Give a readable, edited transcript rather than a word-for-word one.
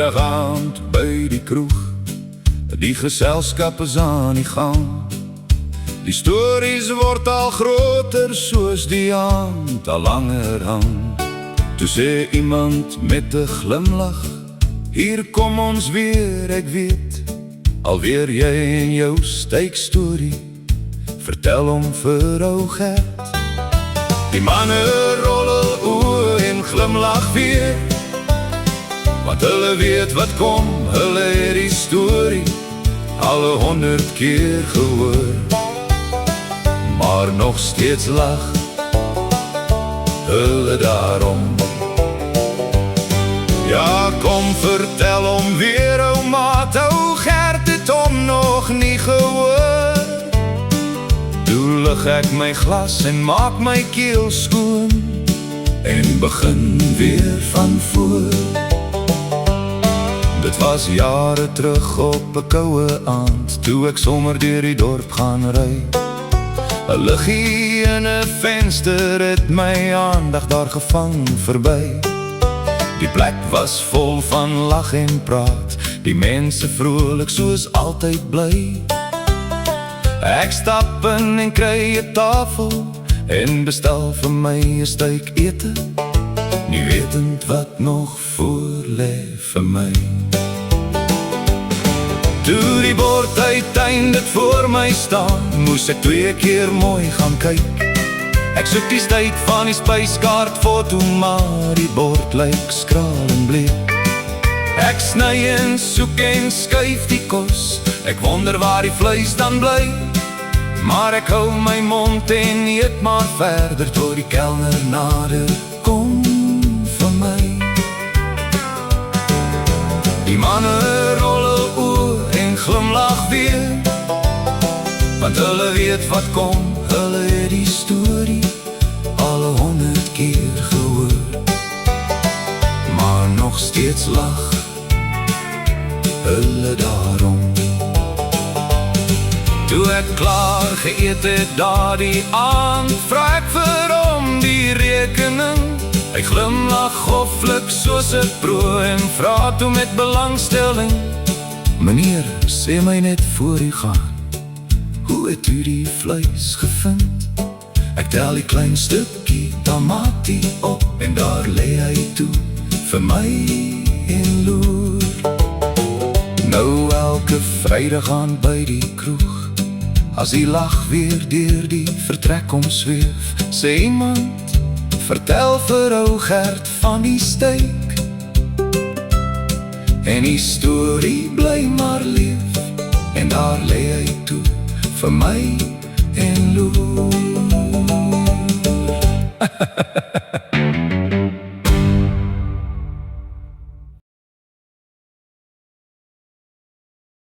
Middagavond by die kroeg, die geselskap is aan die gang. Die stories word al groter soos die aand al langer hang. Toe sê iemand met 'n glimlach, hier kom ons weer, ek weet, alweer jy en jou steekstorie, vertel hom vir ou Gert. Die manne rolle oë en glimlach weer, want hulle weet wat kom, hulle het die storie alle 100 keer gehoor. Maar nog steeds lag hulle daarom. Ja, kom vertel hom weer, ou maat, ou Gert het hom nog nie gehoor. Toe lig ek my glas en maak my keel skoon en begin weer van voor. Dit was jare terug op 'n koue aand, toe ek sommer deur die dorp gaan ry. 'n Liggie in 'n venster het my aandag daar gevang verby. Die plek was vol van lag en praat, die mense vrolik soos altyd bly. Ek stap in en kry 'n tafel en bestel vir my 'n styk ete, nie wetend wat nog voor lê vir my. Toe die bord uiteindelik voor my staan, moes ek 2 keer mooi gaan kyk. Ek soek die tyd van die spyskaart foto, maar die bord lyk skraal en bleek. Ek sny en soek en skuif die kos, ek wonder waar die vleis dan bly. Maar ek hou my mond en eet maar verder, tot die kelner nader kom vir my. Die manne rolle oë en glimlach weer, want hulle weet wat kom, hulle het die storie alle 100 keer gehoor. Maar nog steeds lag hulle daarom. Toe ek klaar geëet het daardie aand, vra ek vir hom die rekening. Hy glimlach hofflik soos 'n pro en vra toe met belangstelling: "Meneer, sê my net voor u gaan, hoe het u die vleis gevind?" Ek tel die klein stukkie tamatie op en daar lê hy toe vir my en loer. Nou elke Vrydag aan by die kroeg, as die lag weer deur die vertrek omsweef, sê iemand: "Vertel vir ou Gert van die steek." En die storie bly maar leef, en daar lê hy toe vir my en loer.